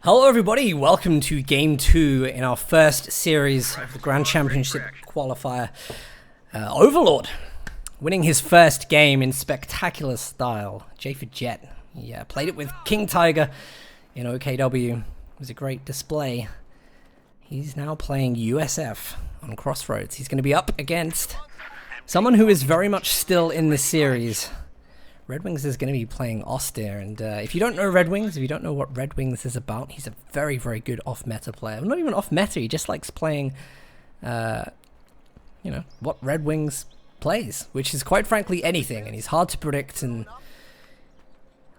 Hello everybody, welcome to Game 2 in our first series of the Grand Championship qualifier. Overlord, winning his first game in spectacular style. JaeforJett, he played it with King Tiger in OKW. It was a great display. He's now playing USF on Crossroads. He's going to be up against someone who is very much still in this series. Redwings is going to be playing Austere, and if you don't know Redwings, if you don't know what Redwings is about, he's a very, very good off-meta player. Not even off-meta, he just likes playing, what Redwings plays, which is quite frankly anything, and he's hard to predict, and,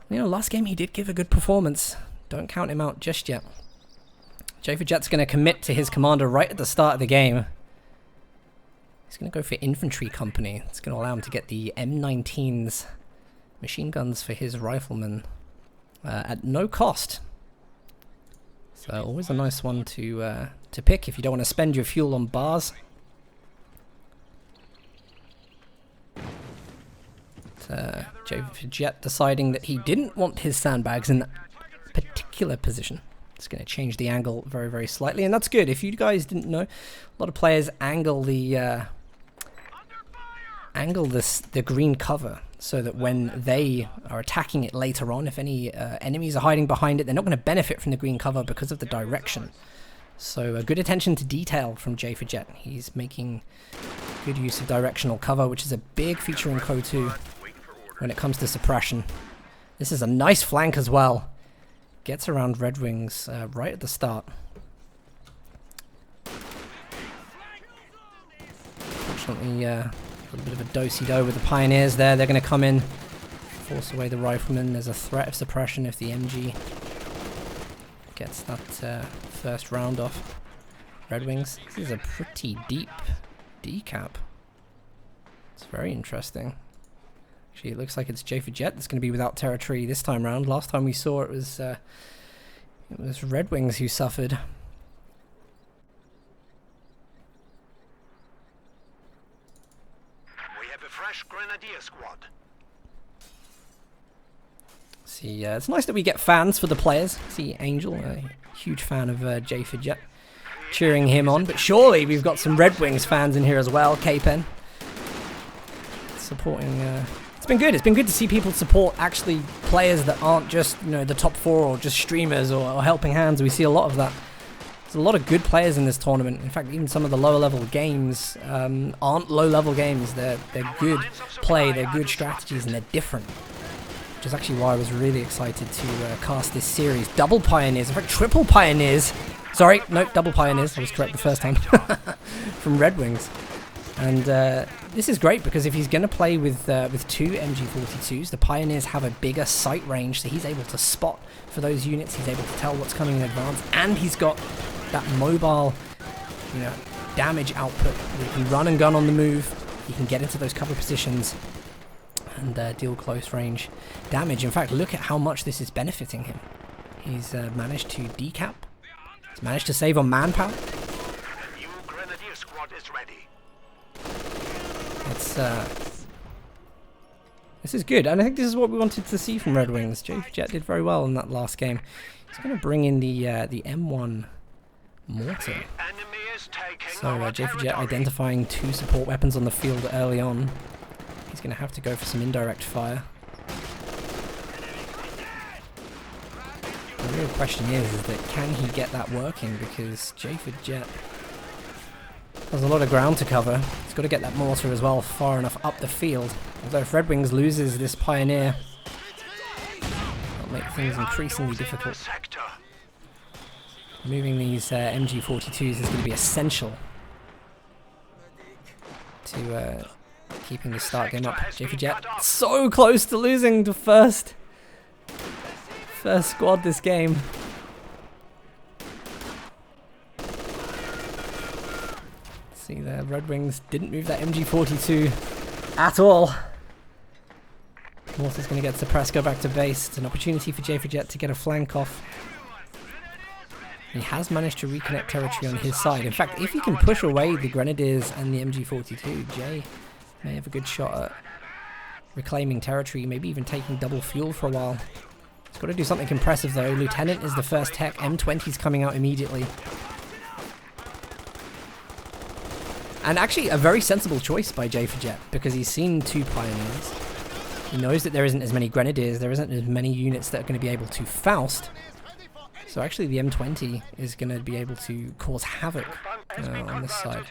last game he did give a good performance. Don't count him out just yet. JaeforJett's going to commit to his commander right at the start of the game. He's going to go for Infantry Company. It's going to allow him to get the M19s. Machine guns for his riflemen at no cost. So always a nice one to pick if you don't want to spend your fuel on bars. JaeforJett deciding that he didn't want his sandbags in that particular position. It's going to change the angle very, very slightly, and that's good. If you guys didn't know, a lot of players angle the green cover, so that when they are attacking it later on, if any enemies are hiding behind it, they're not going to benefit from the green cover because of the direction. So good attention to detail from JaeforJett. He's making good use of directional cover, which is a big feature in CoH2 when it comes to suppression. This is a nice flank as well. Gets around Redwings right at the start. Fortunately, a little bit of a do-si-do with the Pioneers there. They're going to come in, force away the Riflemen. There's a threat of suppression if the MG gets that first round off. Redwings. This is a pretty deep decap. It's very interesting. Actually, it looks like it's JaeforJett that's going to be without territory this time round. Last time we saw it was Redwings who suffered. Grenadier squad. See, it's nice that we get fans for the players. See Angel, a huge fan of JaeforJett, cheering him on. But surely we've got some Redwings fans in here as well. K-Pen supporting. It's been good. It's been good to see people support actually players that aren't just the top four or just streamers or helping hands. We see a lot of that. There's a lot of good players in this tournament. In fact, even some of the lower level games aren't low level games. They're good play, they're good strategies, and they're different. Which is actually why I was really excited to cast this series. Double Pioneers, in fact triple Pioneers. Sorry, no, double Pioneers. I was correct the first time. From Redwings. And this is great because if he's going to play with two MG42s, the Pioneers have a bigger sight range, so he's able to spot for those units. He's able to tell what's coming in advance, and he's got that mobile, damage output. He can run and gun on the move. He can get into those cover positions and deal close range damage. In fact, look at how much this is benefiting him. He's managed to decap. He's managed to save on manpower. The new Grenadier squad is ready. This is good, and I think this is what we wanted to see from Redwings. JaeforJett did very well in that last game. He's going to bring in the M1 mortar. So JaeforJett identifying two support weapons on the field early on. He's going to have to go for some indirect fire. The real question is that can he get that working, because JaeforJett has a lot of ground to cover. He's got to get that mortar as well far enough up the field. Although if Redwings loses this Pioneer, that'll make things increasingly difficult. Moving these MG42s is going to be essential to keeping the start game up. JaeforJett so close to losing the first squad this game. See there, Redwings didn't move that MG42 at all. Mortar's going to get suppressed, go back to base. It's an opportunity for JaeforJett to get a flank off. He has managed to reconnect territory on his side. In fact, if he can push away the Grenadiers and the MG42, Jay may have a good shot at reclaiming territory, maybe even taking double fuel for a while. He's got to do something impressive though. Lieutenant is the first tech. M20's coming out immediately. And actually a very sensible choice by JaeforJett, because he's seen 2 pioneers. He knows that there isn't as many grenadiers, there isn't as many units that are going to be able to Faust. So actually the M20 is going to be able to cause havoc on this side.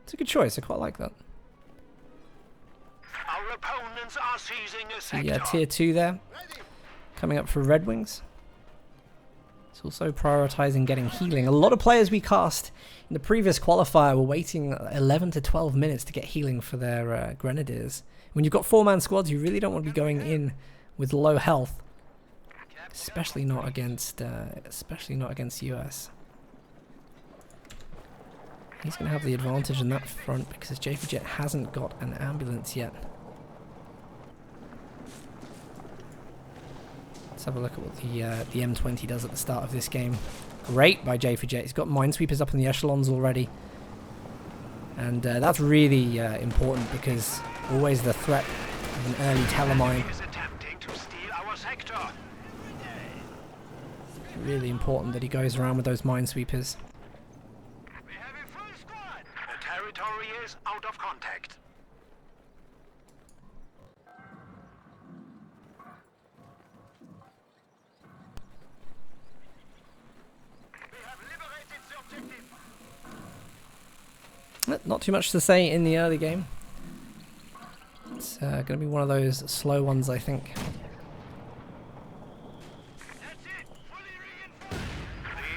It's a good choice, I quite like that. Our opponents are seizing a sector. Yeah, tier 2 there. Coming up for Redwings. It's also prioritizing getting healing. A lot of players we cast in the previous qualifier were waiting 11 to 12 minutes to get healing for their grenadiers. When you've got 4-man squads, you really don't want to be going in with low health. Especially not against US. He's going to have the advantage in that front because JaeforJett hasn't got an ambulance yet. Let's have a look at what the M20 does at the start of this game. Great by JaeforJett. He's got minesweepers up in the echelons already. And that's really important because always the threat of an early telemine. Really important that he goes around with those minesweepers. We have a full squad. The territory is out of contact. We have liberated the objective. Not too much to say in the early game. It's going to be one of those slow ones, I think.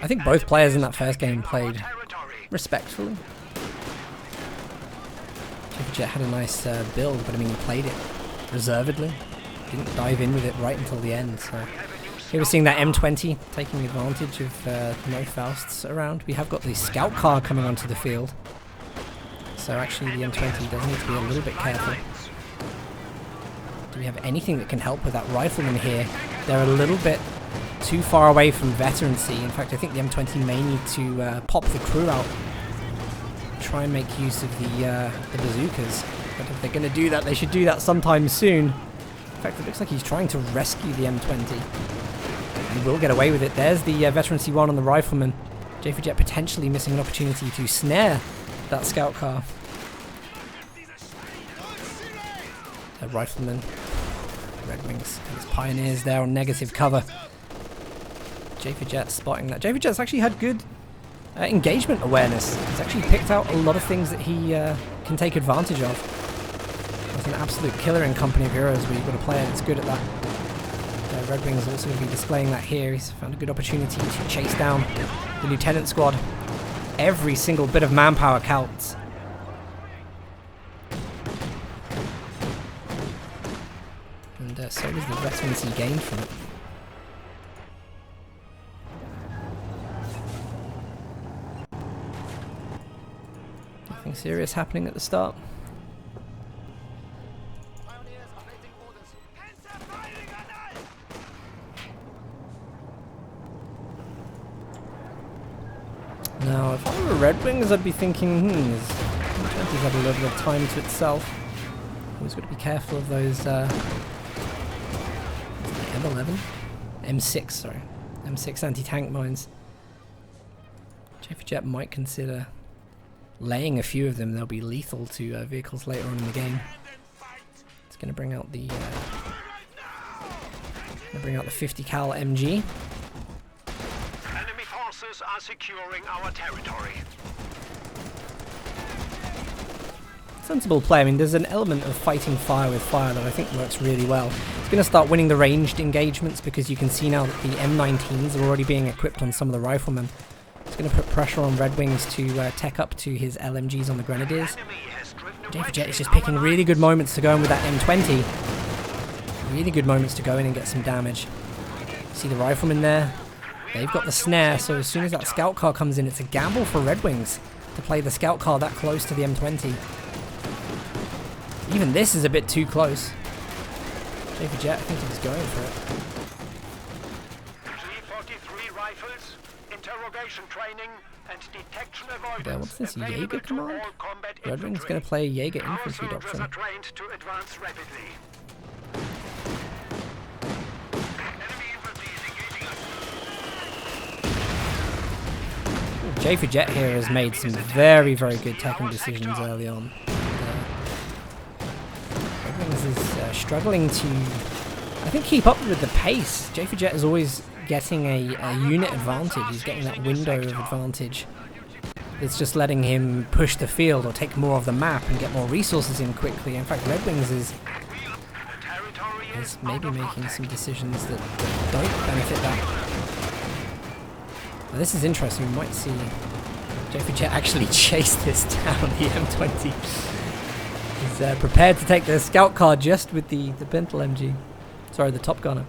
I think both players in that first game played respectfully. JaeforJett had a nice build, but I mean he played it reservedly. Didn't dive in with it right until the end. So here we're seeing that M20 taking advantage of no Fausts around. We have got the scout car coming onto the field. So actually the M20 does need to be a little bit careful. Do we have anything that can help with that rifleman here? They're a little bit too far away from veterancy. In fact, I think the M20 may need to pop the crew out. Try and make use of the bazookas. But if they're going to do that, they should do that sometime soon. In fact, it looks like he's trying to rescue the M20. He will get away with it. There's the veterancy 1 on the rifleman. JaeforJett potentially missing an opportunity to snare that scout car. The rifleman. Redwings and his pioneers there on negative cover. JaeforJett spotting that. JaeforJett's actually had good engagement awareness. He's actually picked out a lot of things that he can take advantage of. He's an absolute killer in Company of Heroes where you've got a player that's good at that. Redwings also going to be displaying that here. He's found a good opportunity to chase down the Lieutenant squad. Every single bit of manpower counts. And so does the veterancy gained from it. Nothing serious happening at the start. Now, if I were Redwings, I'd be thinking, his M20's had a little bit of time to itself. Always got to be careful of those M11? M6, sorry. M6 anti-tank mines. JaeforJett might consider laying a few of them. They'll be lethal to vehicles later on in the game. It's going to bring out the 50 cal MG. Enemy forces are securing our territory. Sensible play. I mean, there's an element of fighting fire with fire that I think works really well. It's going to start winning the ranged engagements because you can see now that the M19s are already being equipped on some of the riflemen. It's going to put pressure on Redwings to tech up to his LMGs on the Grenadiers. JaeforJett is just picking really good moments to go in with that M20. Really good moments to go in and get some damage. See the riflemen there? They've got the snare, so as soon as that scout car comes in, it's a gamble for Redwings to play the scout car that close to the M20. Even this is a bit too close. JaeforJett, I think he's going for it. G43 rifles, interrogation training, and detection avoidance. What's this, Jaeger command? Redwing's going to play Jaeger infantry doctrine. Are trained to advance rapidly. JaeforJett here has made some very, very good tackling decisions early on. Redwings is struggling to, I think, keep up with the pace. JaeforJett is always getting a unit advantage. He's getting that window of advantage. It's just letting him push the field or take more of the map and get more resources in quickly. In fact, Redwings is maybe making some decisions that don't benefit that. Now, this is interesting. We might see JaeforJett actually chase this down. The M20 is prepared to take the scout car just with the Pintle MG. Sorry, the Top Gunner.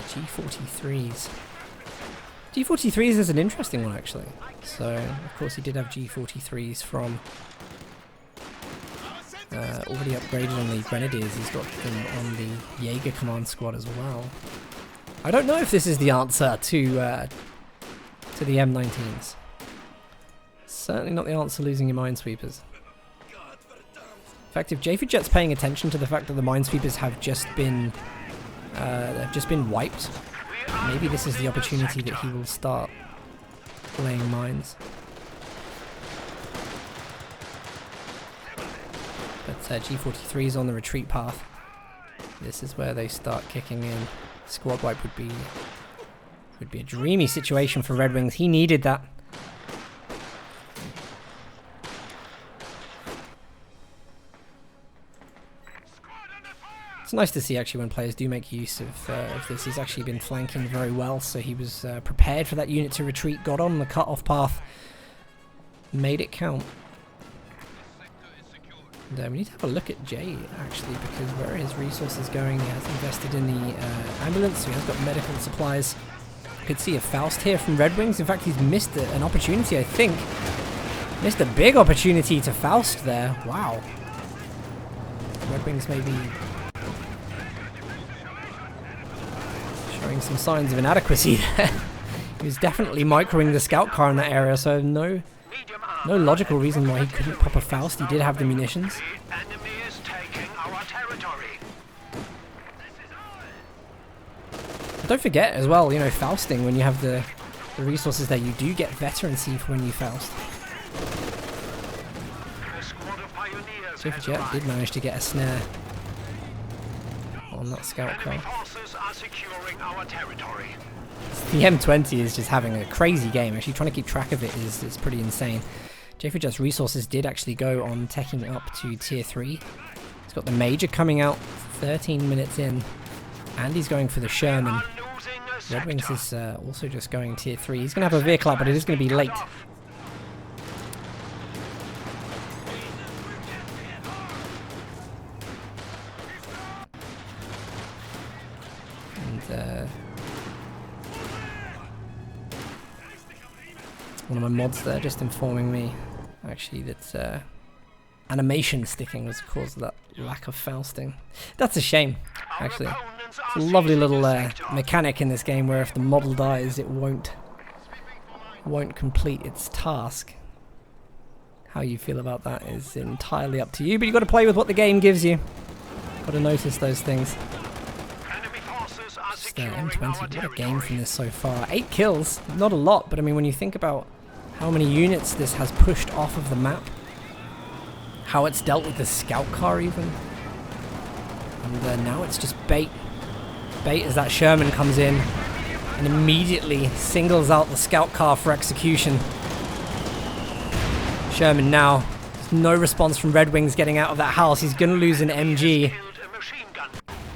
G43s. G43s is an interesting one, actually. So, of course, he did have G43s from already upgraded on the Grenadiers. He's got them on the Jaeger command squad as well. I don't know if this is the answer to the M19s. Certainly not the answer losing your Minesweepers. In fact, if JaeforJett's paying attention to the fact that the Minesweepers have just been wiped, maybe this is the opportunity that he will start laying mines. But G43 is on the retreat path. This is where they start kicking in. Squad wipe would be a dreamy situation for Redwings. He needed that. It's nice to see actually when players do make use of this. He's actually been flanking very well, so he was prepared for that unit to retreat, got on the cut-off path, made it count. And, we need to have a look at Jay actually, because where are his resources going? He has invested in the ambulance, so he has got medical supplies. Could see a Faust here from Redwings. In fact, he's missed an opportunity, I think. Missed a big opportunity to Faust there. Wow. Redwings maybe showing some signs of inadequacy there. He was definitely microing the scout car in that area, so no logical reason why he couldn't pop a Faust. He did have the munitions. Don't forget as well, you know, Fausting, when you have the resources there, you do get veterancy for when you Faust. JaeforJett did manage to get a snare on that scout car. The M20 is just having a crazy game. Actually trying to keep track of it is pretty insane. JaeforJett's resources did actually go on teching up to tier 3. He's got the Major coming out 13 minutes in, and he's going for the Sherman. Redwings is also just going tier 3. He's going to have a vehicle out, but it is going to be late. And one of my mods there just informing me actually that animation sticking was the cause of that lack of Fausting. That's a shame, actually. It's a lovely little mechanic in this game where if the model dies, it won't complete its task. How you feel about that is entirely up to you, but you've got to play with what the game gives you. Got to notice those things. Just, M20, what a game from this so far. 8 kills, not a lot, but I mean when you think about how many units this has pushed off of the map, how it's dealt with the scout car even, and now it's just bait. Bait as that Sherman comes in and immediately singles out the scout car for execution. Sherman now, there's no response from Redwings getting out of that house. He's going to lose an MG.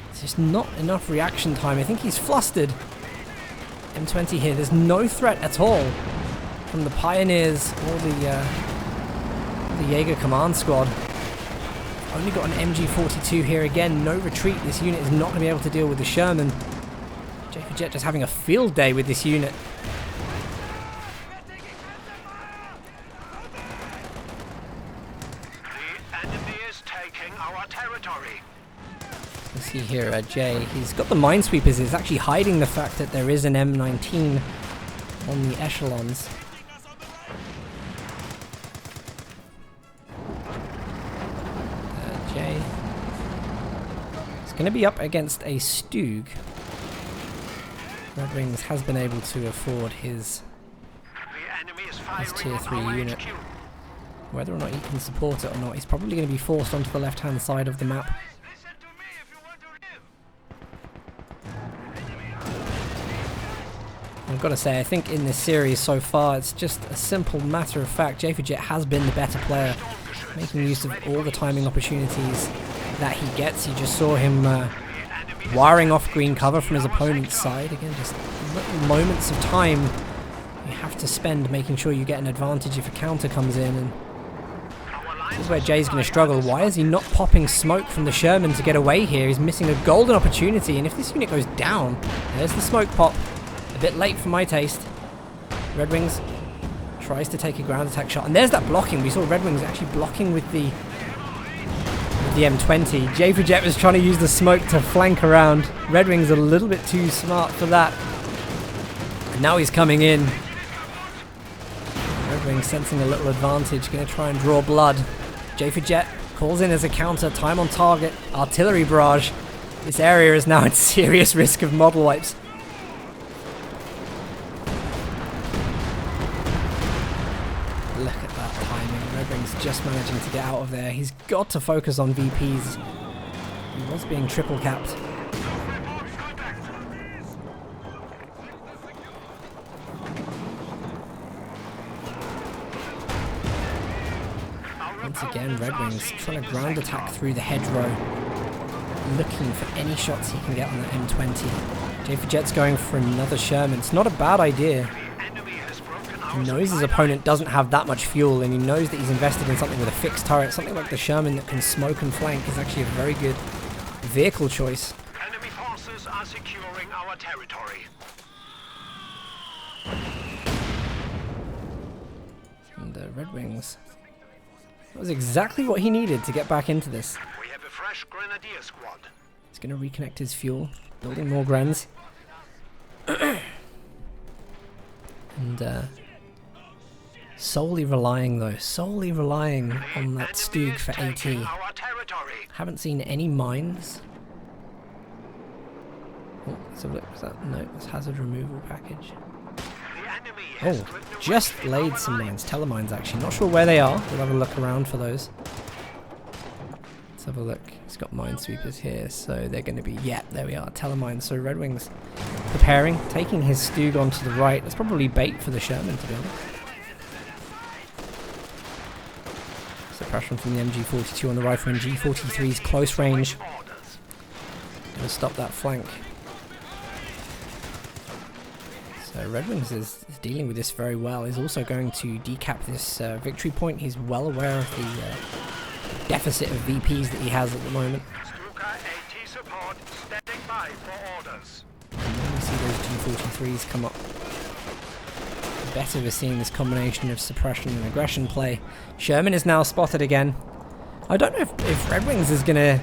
There's just not enough reaction time. I think he's flustered. M20 here, there's no threat at all from the Pioneers or the Jaeger command squad. Only got an MG42 here again, no retreat. This unit is not going to be able to deal with the Sherman. JaeforJett just having a field day with this unit. The enemy is taking our territory. Let's see here, Jay, he's got the Minesweepers. He's actually hiding the fact that there is an M19 on the echelons. Jay going to be up against a Stug. Redwings has been able to afford his tier 3 unit. Whether or not he can support it or not, he's probably going to be forced onto the left-hand side of the map. I've got to say, I think in this series so far, it's just a simple matter of fact. JaeforJett has been the better player, making use of all the timing opportunities that he gets. You just saw him wiring off green cover from his opponent's side. Again, just little moments of time you have to spend making sure you get an advantage if a counter comes in. And this is where Jay's going to struggle. Why is he not popping smoke from the Sherman to get away here? He's missing a golden opportunity, and if this unit goes down, there's the smoke pop. A bit late for my taste. Redwings tries to take a ground attack shot, and there's that blocking. We saw Redwings actually blocking with the M20. JaeforJett was trying to use the smoke to flank around. Redwings a little bit too smart for that. And now he's coming in. Redwings sensing a little advantage, going to try and draw blood. JaeforJett calls in as a counter, time on target, artillery barrage. This area is now at serious risk of model wipes. Look at that timing. Redwings just managing to get out of there. He's got to focus on VPs. He was being triple capped. Once again, Redwings trying to ground attack through the hedgerow, looking for any shots he can get on the M20. JaeforJett's going for another Sherman. It's not a bad idea. He knows his opponent doesn't have that much fuel, and he knows that he's invested in something with a fixed turret. Something like the Sherman that can smoke and flank is actually a very good vehicle choice. Enemy forces are securing our territory. And Redwings. That was exactly what he needed to get back into this. We have a fresh grenadier squad. He's going to reconnect his fuel, building more grens. And solely relying on that Stug for AT. Haven't seen any mines. Oh, let's have a look. Was that? No, it's hazard removal package. Oh, just laid some mines, telemines actually. Not sure where they are. We'll have a look around for those. Let's have a look. It's got minesweepers here, so they're going to be, yeah, there we are, telemines. So Redwings preparing, taking his Stug onto the right. That's probably bait for the Sherman, to be honest. Suppression from the MG42 on the rifle, and G43's close range. Going to stop that flank. So Redwings is dealing with this very well. He's also going to decap this victory point. He's well aware of the deficit of VPs that he has at the moment. And then we see those G43s come up. Better we're seeing this combination of suppression and aggression play. Sherman is now spotted again. I don't know if Redwings is going to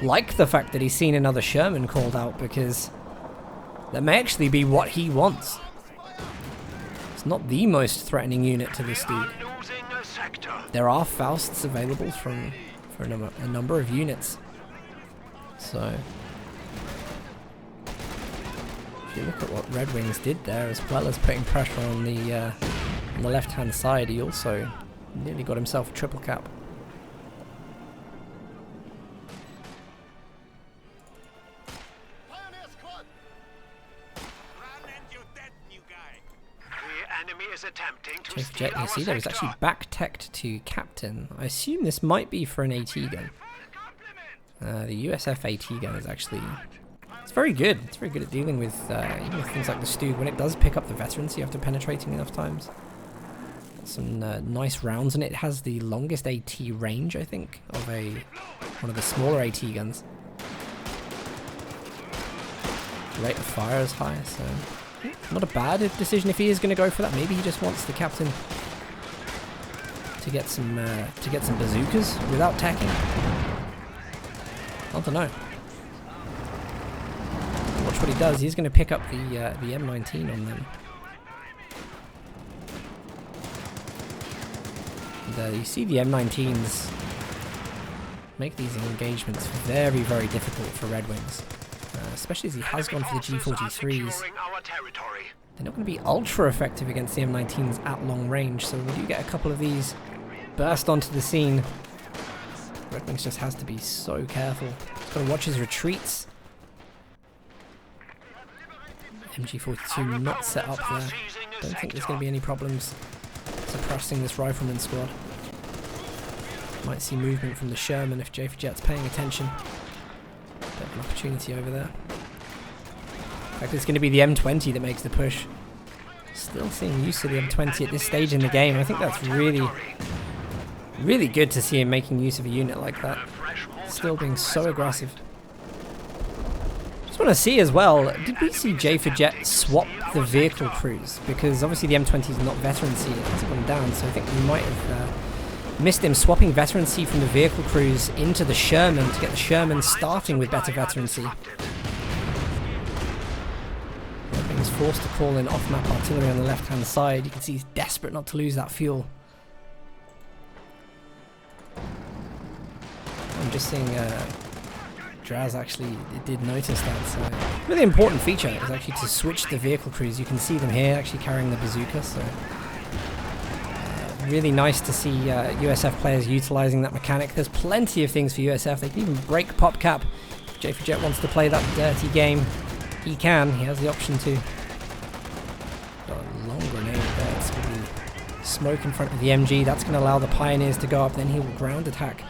like the fact that he's seen another Sherman called out, because that may actually be what he wants. It's not the most threatening unit to this dude. There are Fausts available for a number of units. So if you look at what Redwings did there, as well as putting pressure on the left-hand side, he also nearly got himself a triple cap. JaeforJett, you see there was actually back-teched to captain. I assume this might be for an AT gun. The USF AT gun is actually, it's very good. It's very good at dealing with even with things like the Stug. When it does pick up the veterans, you have to penetrating enough times. Some nice rounds, and it has the longest AT range, I think, of one of the smaller AT guns. Rate of fire is high, so not a bad decision if he is going to go for that. Maybe he just wants the captain to get some bazookas without tacking. I don't know. Watch what he does. He's going to pick up the M19 on them. And, you see the M19s make these engagements very, very difficult for Redwings. Especially as he has gone for the G43s. They're not going to be ultra effective against the M19s at long range, so we do get a couple of these burst onto the scene. Redwings just has to be so careful. He's got to watch his retreats. MG42 not set up there. Don't think there's going to be any problems suppressing this rifleman squad. Might see movement from the Sherman if JaeforJett's paying attention. Bit of an opportunity over there. In fact, it's going to be the M20 that makes the push. Still seeing use of the M20 at this stage in the game. I think that's really, really good to see him making use of a unit like that. Still being so aggressive. Just want to see as well, did we see JaeforJett swap the vehicle crews? Because obviously the M20 is not veterancy, it has gone down, so I think we might have missed him swapping veterancy from the vehicle crews into the Sherman to get the Sherman starting with better veterancy. He's forced to call in off-map artillery on the left-hand side. You can see he's desperate not to lose that fuel. I'm just seeing Draz actually did notice that. So really important feature is actually to switch the vehicle crews. You can see them here actually carrying the bazooka. So really nice to see USF players utilizing that mechanic. There's plenty of things for USF. They can even break PopCap. If JaeforJett wants to play that dirty game, he can. He has the option to. Got a long grenade there. It's going to be smoke in front of the MG. That's going to allow the Pioneers to go up. Then he will ground attack.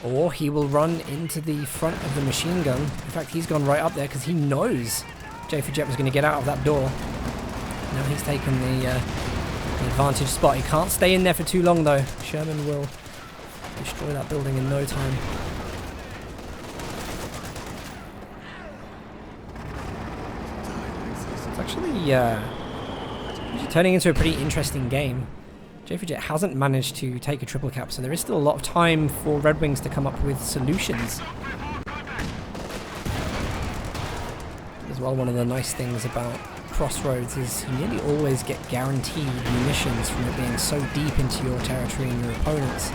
Or he will run into the front of the machine gun. In fact, he's gone right up there because he knows JaeforJett was going to get out of that door. Now he's taken the advantage spot. He can't stay in there for too long though. Sherman will destroy that building in no time. It's actually turning into a pretty interesting game. JaeforJett hasn't managed to take a triple cap, so there is still a lot of time for Redwings to come up with solutions. As well, one of the nice things about Crossroads is you nearly always get guaranteed munitions from it being so deep into your territory and your opponents.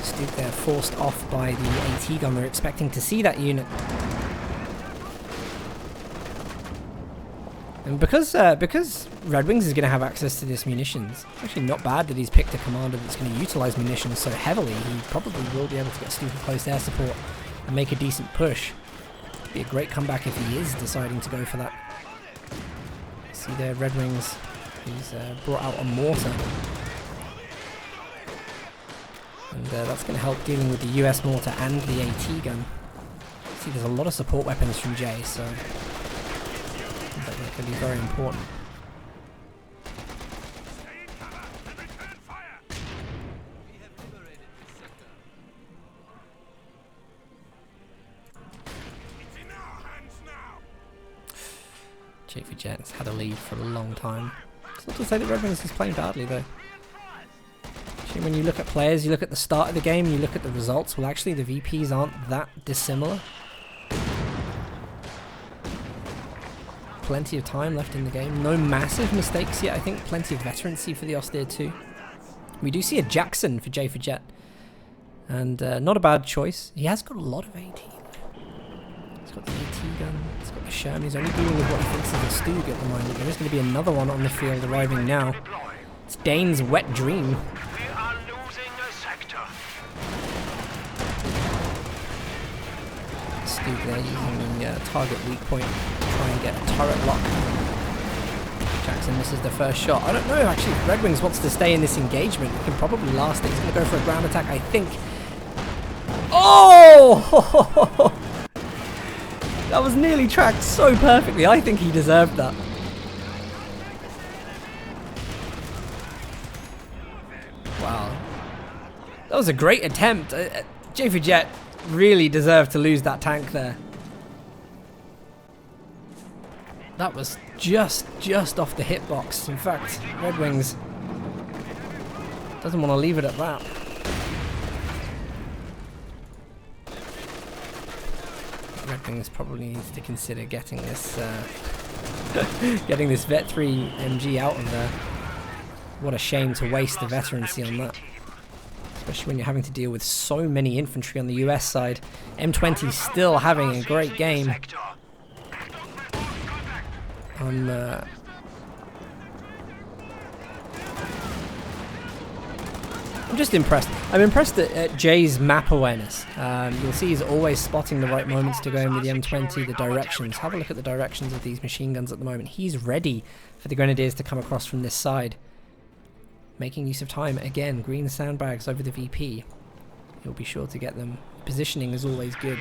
Stood there forced off by the AT gun. They're expecting to see that unit. And because Redwings is going to have access to this munitions, it's actually not bad that he's picked a commander that's going to utilize munitions so heavily. He probably will be able to get super close air support and make a decent push. It'd be a great comeback if he is deciding to go for that. See there, Redwings. He's brought out a mortar. And that's going to help dealing with the US mortar and the AT gun. See, there's a lot of support weapons from Jay, so that could be very important. JaeforJett has had a lead for a long time. It's not to say that Redwings is playing badly though. Actually, when you look at players, you look at the start of the game, you look at the results, well actually the VPs aren't that dissimilar. Plenty of time left in the game. No massive mistakes yet. I think plenty of veterancy for the Austere too. We do see a Jackson for JaeforJett. And not a bad choice. He has got a lot of AT. He's got the AT gun. He's got the Sherman. He's only dealing with what he thinks is a Stug at the moment. There is going to be another one on the field arriving now. It's Dane's wet dream. We are losing a sector. Stug there using the target weak point to try and get a turret lock. Jackson misses the first shot. I don't know actually if Redwings wants to stay in this engagement. It can probably last it. He's going to go for a ground attack, I think. Oh! That was nearly tracked so perfectly. I think he deserved that. Wow. That was a great attempt. JaeforJett really deserved to lose that tank there. That was just off the hitbox. In fact, Redwings doesn't want to leave it at that. Redwings probably needs to consider getting this Vet 3 MG out of there. What a shame to waste the veterancy on that. especially when you're having to deal with so many infantry on the US side. M20 still having a great game. I'm just impressed. I'm impressed at Jay's map awareness. You'll see he's always spotting the right moments to go in with the M20, the directions. Have a look at the directions of these machine guns at the moment. He's ready for the Grenadiers to come across from this side. Making use of time. Again, green sandbags over the VP. He'll be sure to get them. Positioning is always good.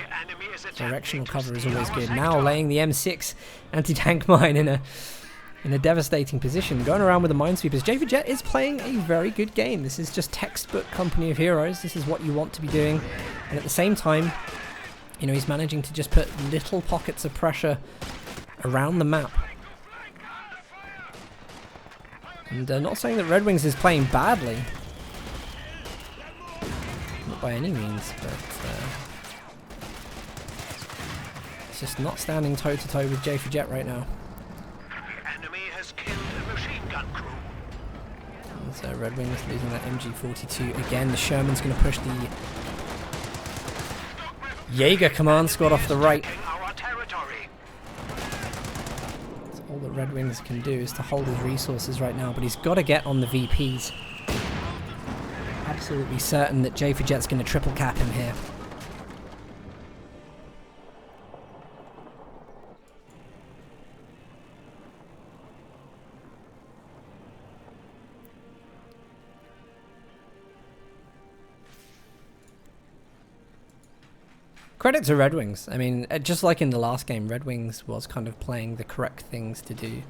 Directional cover is always good. Now laying the M6 anti-tank mine in a devastating position. Going around with the minesweepers. JaeforJett is playing a very good game. This is just textbook Company of Heroes. This is what you want to be doing. And at the same time, you know, he's managing to just put little pockets of pressure around the map. And not saying that Redwings is playing badly. Not by any means, but it's just not standing toe-to-toe with JaeforJett right now. So Redwings losing that MG42 again. The Sherman's going to push the Jaeger command squad off the right. So all that Redwings can do is to hold his resources right now, but he's got to get on the VPs. Absolutely certain that JaeforJett's going to triple cap him here. Credit to Redwings. I mean, just like in the last game, Redwings was kind of playing the correct things to do.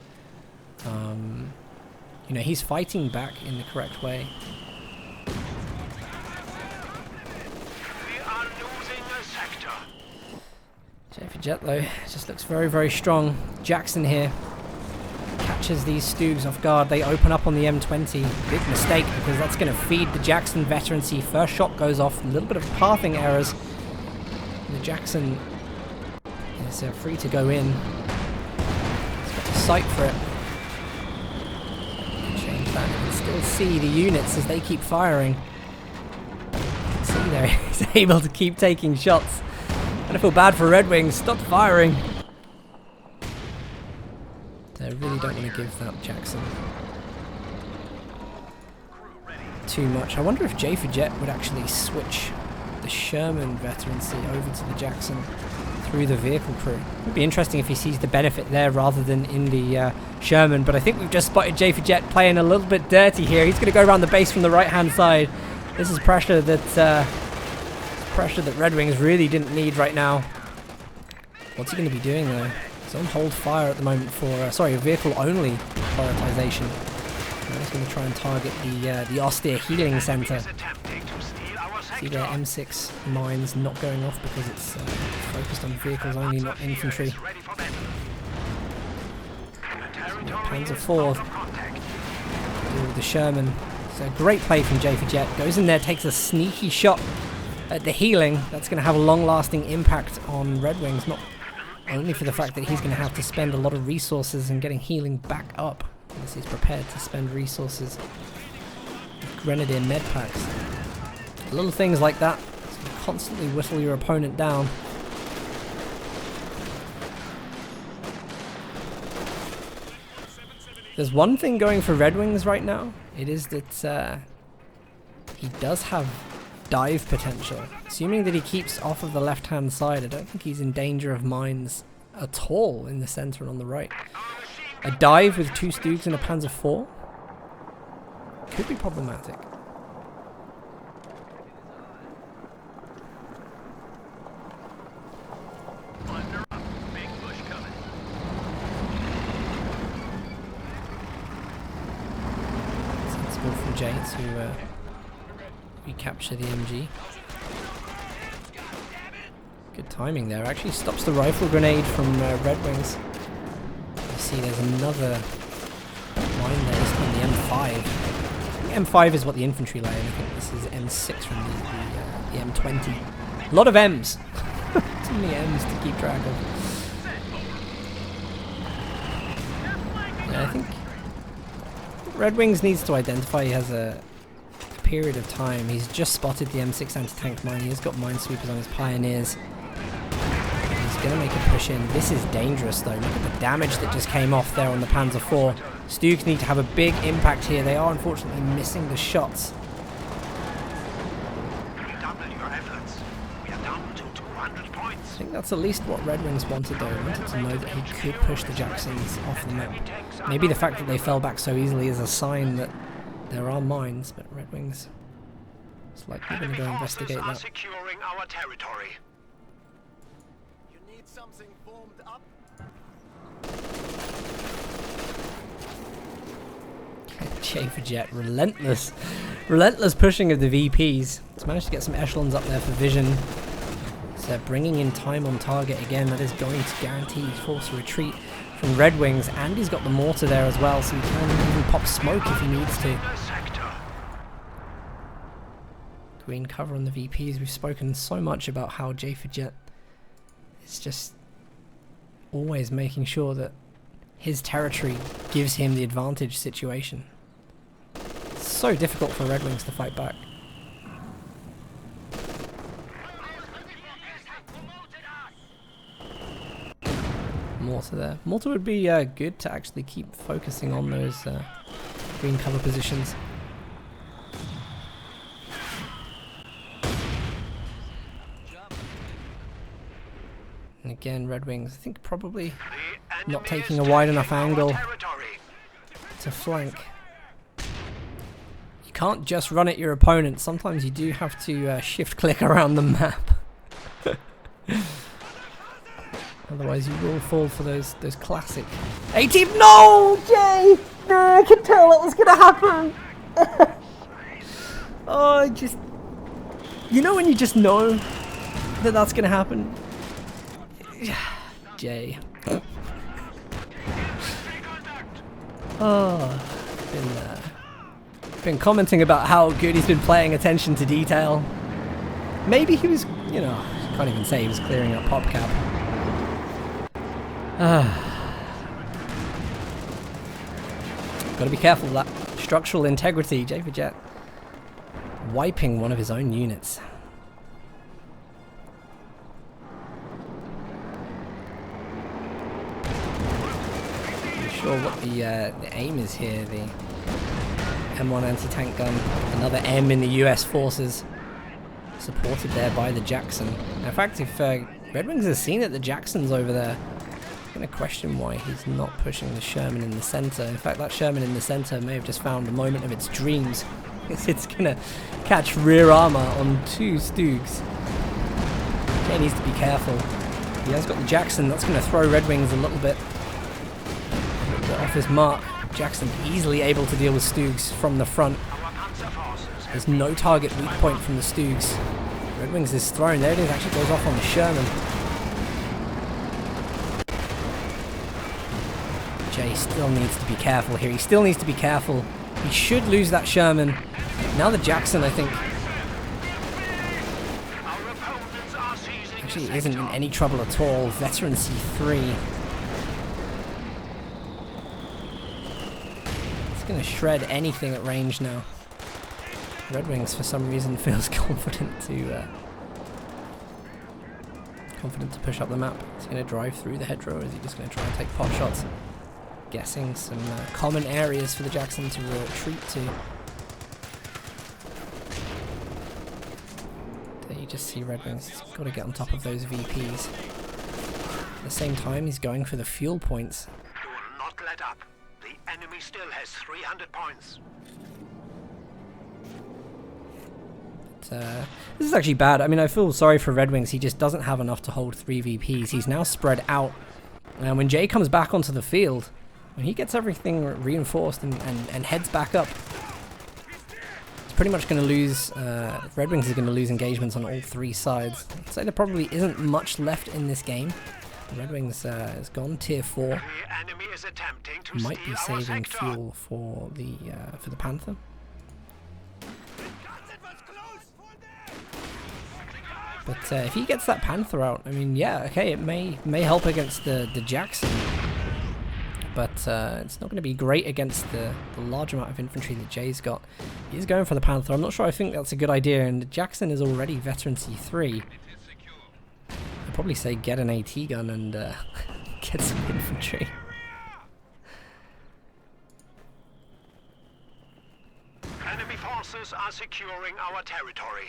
You know, he's fighting back in the correct way. We are losing a sector. JaeforJett, though, just looks very, very strong. Jackson here catches these Stoogs off guard. They open up on the M20. Big mistake, because that's going to feed the Jackson veterancy. First shot goes off. A little bit of pathing errors. The Jackson is free to go in. He's got the sight for it. Change that. You can still see the units as they keep firing. You can see there he's able to keep taking shots. I feel bad for Redwings. Stop firing. I really don't want to give that Jackson too much. I wonder if JaeforJett would actually switch the Sherman veterancy over to the Jackson through the vehicle crew. It would be interesting if he sees the benefit there rather than in the Sherman, but I think we've just spotted JaeforJett playing a little bit dirty here. He's going to go around the base from the right hand side. This is pressure that Redwings really didn't need right now. What's he going to be doing though? He's on hold fire at the moment for vehicle only prioritization. He's going to try and target the austere healing center. See their M6 mines not going off because it's focused on vehicles only, not infantry. Panzer IV with the Sherman. It's a great play from JaeforJett. Goes in there, takes a sneaky shot at the healing. That's going to have a long-lasting impact on Redwings, not only for the fact that he's going to have to spend a lot of resources in getting healing back up, unless he's prepared to spend resources with Grenadier med packs. Little things like that constantly whittle your opponent down. There's one thing going for Redwings right now. It is that he does have dive potential. Assuming that he keeps off of the left-hand side, I don't think he's in danger of mines at all in the center and on the right. A dive with 2 Stoogs and a Panzer IV could be problematic. From Jay to recapture the MG. Good timing there. Actually stops the rifle grenade from Redwings. You see there's another line there. This on the M5. The M5 is what the infantry lay in. I think this is M6 from the M20. A lot of M's. Too many M's to keep track of. Yeah, I think Redwings needs to identify he has a period of time. He's just spotted the M6 anti-tank mine. He's got minesweepers on his Pioneers. He's going to make a push in. This is dangerous though. Look at the damage that just came off there on the Panzer IV. Stoogs need to have a big impact here. They are unfortunately missing the shots. I think that's at least what Redwings wanted though. He wanted to know that he could push the Jacksons off the map. Maybe the fact that they fell back so easily is a sign that there are mines, but Redwings, it's like we're going to go investigate that. Securing our territory. You need something formed up? JaeforJett, relentless pushing of the VPs. He's managed to get some echelons up there for vision. So bringing in time on target again, that is going to guarantee force a retreat from Redwings, and he's got the mortar there as well, so he can even pop smoke if he needs to. Green cover on the VPs. We've spoken so much about how JaeforJett is just always making sure that his territory gives him the advantage situation. It's so difficult for Redwings to fight back. Mortar there. Mortar would be good to actually keep focusing on those green cover positions. And again, Redwings, I think probably not taking a wide enough angle to flank. You can't just run at your opponent. Sometimes you do have to shift click around the map. Otherwise you will fall for those classic 18. No, Jay! No, I could tell it was gonna happen. Oh, I just, you know when you just know that that's gonna happen. Jay. Oh, been commenting about how good he's been paying attention to detail. Maybe he was, you know, can't even say he was clearing up PopCap. Gotta be careful of that structural integrity. JaeforJett wiping one of his own units. Not sure what the aim is here. The M1 anti-tank gun, another M in the US forces, supported there by the Jackson. In fact, if Redwings has seen it, the Jackson's over there. I'm going to question why he's not pushing the Sherman in the center. In fact, that Sherman in the center may have just found a moment of its dreams. It's going to catch rear armor on two Stoogs. Jay needs to be careful. He has got the Jackson. That's going to throw Redwings a little bit off his mark. Jackson easily able to deal with Stoogs from the front. There's no target weak point from the Stoogs. Redwings is thrown. There it is. Actually goes off on the Sherman. Jay still needs to be careful here. He still needs to be careful. He should lose that Sherman. Now the Jackson, I think, actually isn't in any trouble at all. Veteran C3. It's going to shred anything at range now. Redwings, for some reason, feels confident to push up the map. He's going to drive through the hedgerow, or is he just going to try and take pot shots? Guessing some common areas for the Jackson to retreat to. There you just see Redwings. He's got to get on top of those VPs. At the same time, he's going for the fuel points. You will not let up. The enemy still has 300 points. This is actually bad. I mean, I feel sorry for Redwings. He just doesn't have enough to hold 3 VPs. He's now spread out. And when Jay comes back onto the field, when he gets everything reinforced and heads back up, it's pretty much going to lose, Redwings is going to lose engagements on all 3 sides. I'd say there probably isn't much left in this game. Redwings has gone tier 4. The enemy is attempting to Might be steal our saving sector. fuel for the Panther. But if he gets that Panther out, I mean, yeah, okay, it may help against the Jackson. But it's not going to be great against the large amount of infantry that Jay's got. He's going for the Panther. I'm not sure I think that's a good idea, and Jackson is already veteran C3. I'd probably say get an AT gun and get some infantry. Enemy forces are securing our territory.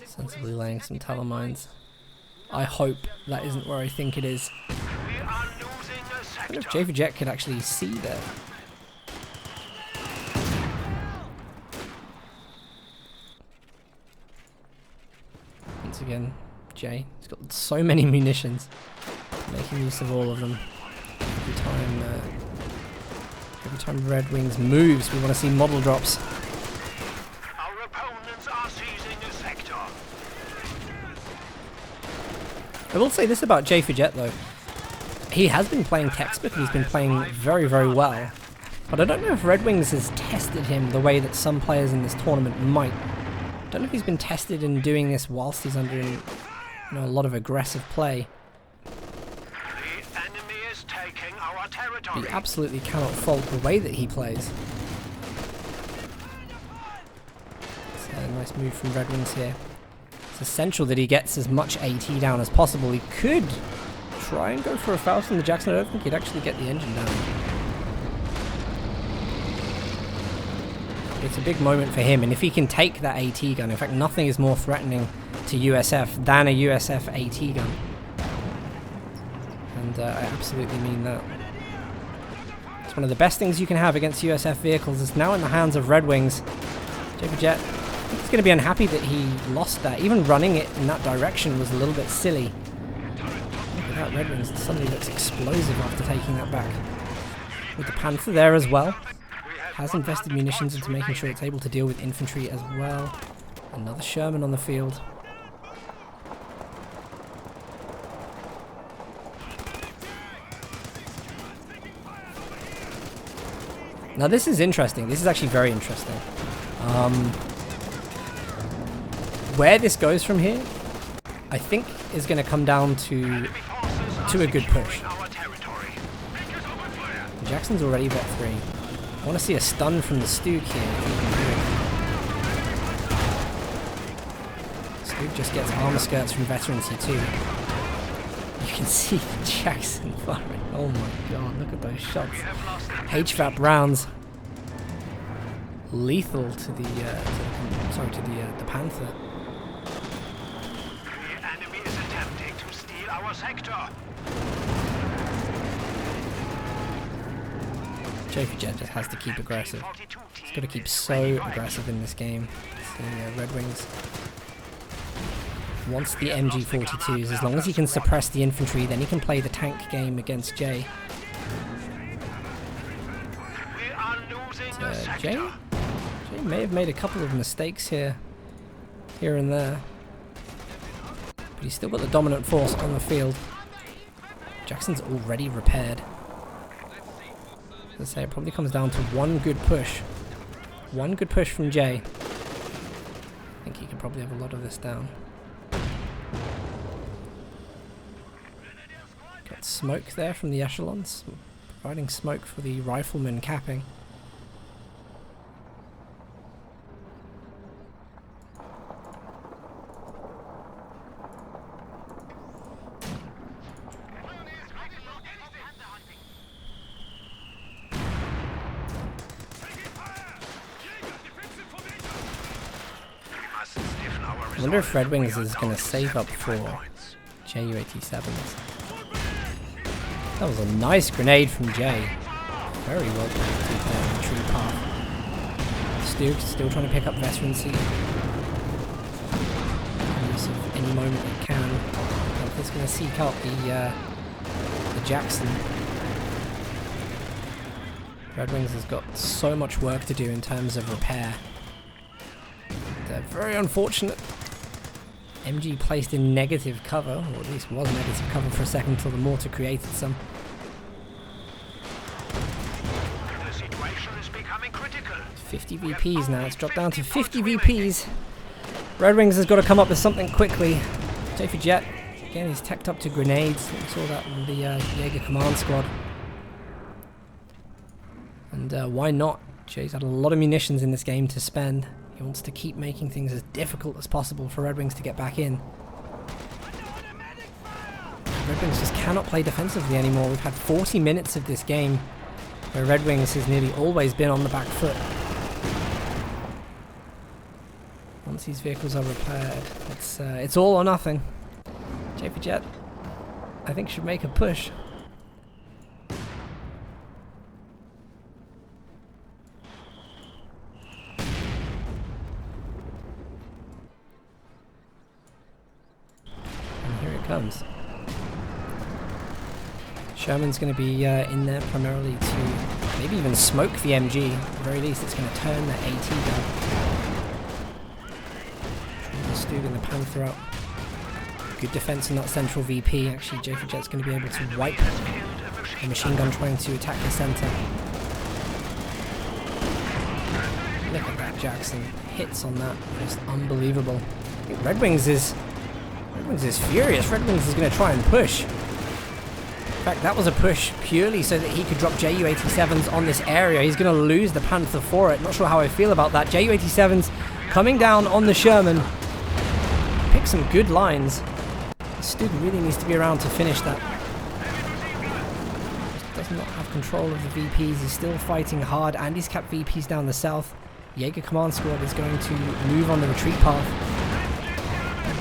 Sensibly laying some telemines. I hope that isn't where I think it is. We are losing a I sector. wonder if JaeforJett could actually see there. Once again, Jay. He's got so many munitions. Making use of all of them. Every time Redwings moves, we want to see model drops. Our opponents are seizing a sector. I will say this about JaeforJett though. He has been playing textbook and he's been playing very, very well. But I don't know if Redwings has tested him the way that some players in this tournament might. I don't know if he's been tested in doing this whilst he's under a lot of aggressive play. The enemy is taking our territory. You absolutely cannot fault the way that he plays. It's a nice move from Redwings here. It's essential that he gets as much AT down as possible. He could try and go for a Faust on the Jackson. I don't think he'd actually get the engine down. It's a big moment for him, and if he can take that AT gun, in fact nothing is more threatening to USF than a USF AT gun. And I absolutely mean that. It's one of the best things you can have against USF vehicles. It's now in the hands of Redwings. JaeforJett, he's going to be unhappy that he lost that. Even running it in that direction was a little bit silly. Look at that, Redwings suddenly looks explosive after taking that back. With the Panther there as well. Has invested munitions into making sure it's able to deal with infantry as well. Another Sherman on the field. Now this is interesting. This is actually very interesting. Where this goes from here, I think is going to come down to a good push. Jackson's already vet 3. I want to see a stun from the Stoog here. Stoog just gets armor skirts from veteran C2. You can see Jackson firing. Oh my god, look at those shots. HVAP rounds. Lethal to the the Panther. The enemy is attempting to steal our sector. JaeforJett just has to keep aggressive. He's got to keep so aggressive in this game. The Redwings wants the MG42s. As long as he can suppress the infantry, then he can play the tank game against Jay. Jay may have made a couple of mistakes here and there, but he's still got the dominant force on the field. Jackson's already repaired. As I say, it probably comes down to one good push. One good push from Jay. I think he can probably have a lot of this down. Got smoke there from the echelons, providing smoke for the riflemen capping. I wonder if Redwings is going to save up for JU87s. That was a nice grenade from Jay. Very well planted there in the tree path. Stoog still trying to pick up veteran C. Use of any moment it can. He's going to seek out the Jackson. Redwings has got so much work to do in terms of repair. They're very unfortunate. MG placed in negative cover, or at least was negative cover for a second until the mortar created some. The situation is becoming critical. 50 VPs now, it's dropped down to 50 VPs. Redwings has got to come up with something quickly. JaeforJett Again, he's teched up to grenades. We saw that in the Jaeger Command Squad. And why not? Jay's had a lot of munitions in this game to spend. He wants to keep making things as difficult as possible for Redwings to get back in. Redwings just cannot play defensively anymore. We've had 40 minutes of this game where Redwings has nearly always been on the back foot. Once these vehicles are repaired, it's all or nothing. JaeforJett, I think, should make a push. And here it comes. Sherman's going to be in there primarily to maybe even smoke the MG. At the very least, it's going to turn the AT down. Stug and the Panther out. Good defense in that central VP. Actually, JaeforJett's going to be able to wipe the machine gun trying to attack the center. Look at that, Jackson. Hits on that. Just unbelievable. I think Redwings is furious. Redwings is going to try and push. In fact, that was a push purely so that he could drop Ju-87s on this area. He's going to lose the Panther for it. Not sure how I feel about that. Ju-87s coming down on the Sherman. Pick some good lines. Stug really needs to be around to finish that. Just does not have control of the VPs. He's still fighting hard, and he's capped VPs down the south. Jaeger Command Squad is going to move on the retreat path.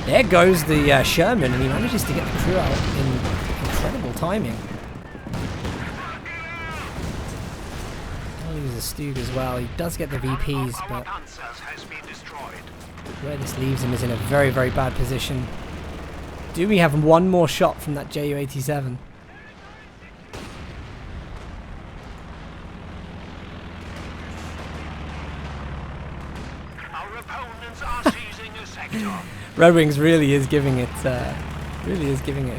There goes the Sherman, and he manages to get the crew out in incredible timing. I'll use a Stug as well. He does get the VPs, but where this leaves him is in a very, very bad position. Do we have one more shot from that Ju-87? Our opponents are seizing a sector. Redwings really is giving it a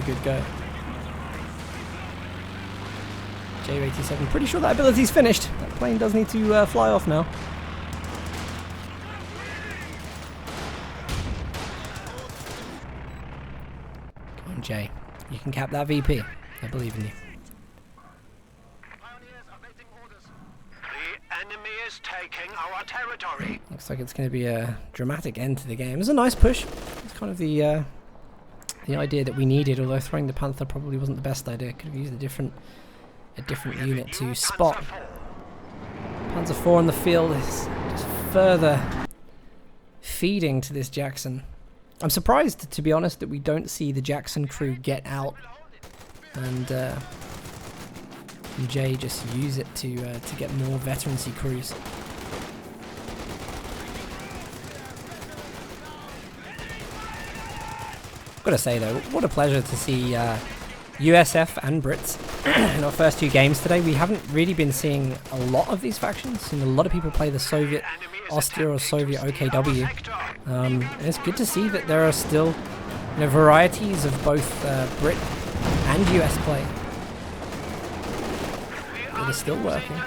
good go. Ju-87, pretty sure that ability's finished. That plane does need to fly off now. Come on, Jay. You can cap that VP. I believe in you. The enemy is taking our territory. Looks like it's going to be a dramatic end to the game. It's a nice push. It's kind of the idea that we needed, although throwing the Panther probably wasn't the best idea. Could have used a different unit to spot. Panzer IV on the field is just further feeding to this Jackson. I'm surprised, to be honest, that we don't see the Jackson crew get out and Jay just use it to get more veterancy crews. Gotta say though, what a pleasure to see USF and Brits in our first two games today. We haven't really been seeing a lot of these factions. Seen a lot of people play the Soviet Austria or Soviet OKW. And it's good to see that there are still, you know, varieties of both Brit and US play that are still working.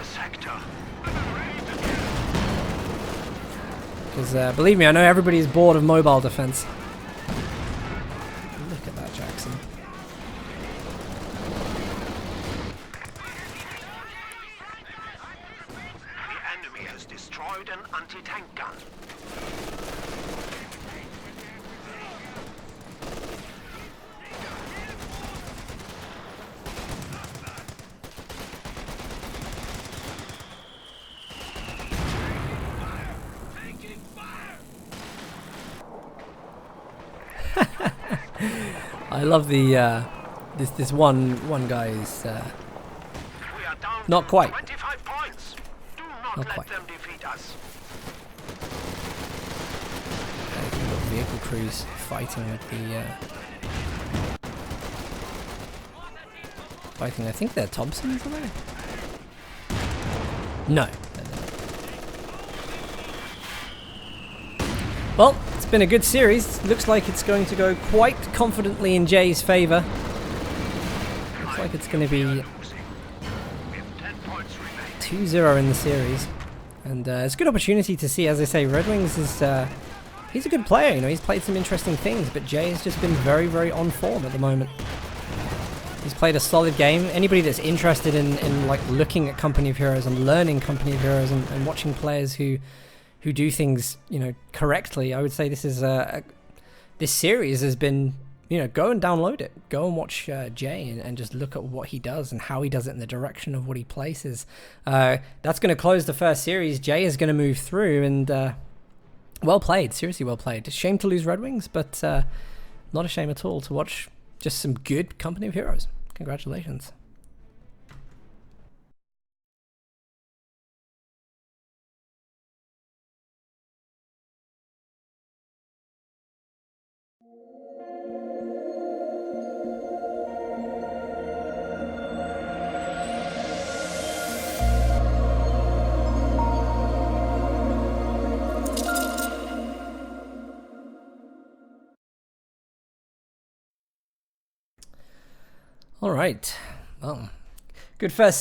Because believe me, I know everybody is bored of mobile defense. Look at that, Jackson. The enemy has destroyed an anti-tank gun. I love the this one guy's We are down not quite. 25 points. Do not let quite. them defeat us. Vehicle crews fighting with the fighting. I think they're Thompsons, are they? No. Well, it's been a good series. Looks like it's going to go quite confidently in Jay's favour. Looks like it's going to be 2-0 in the series. And it's a good opportunity to see, as I say, Redwings is he's a good player, you know, he's played some interesting things, but Jay has just been very, very on form at the moment. He's played a solid game. Anybody that's interested in like looking at Company of Heroes and learning Company of Heroes and watching players who do things, you know, correctly, I would say this is this series has been, you know, go and download it. Go and watch Jay and just look at what he does and how he does it in the direction of what he places. That's going to close the first series. Jay is going to move through, and well played. Seriously well played. Shame to lose Redwings, but not a shame at all to watch just some good Company of Heroes. Congratulations. All right. Well, good first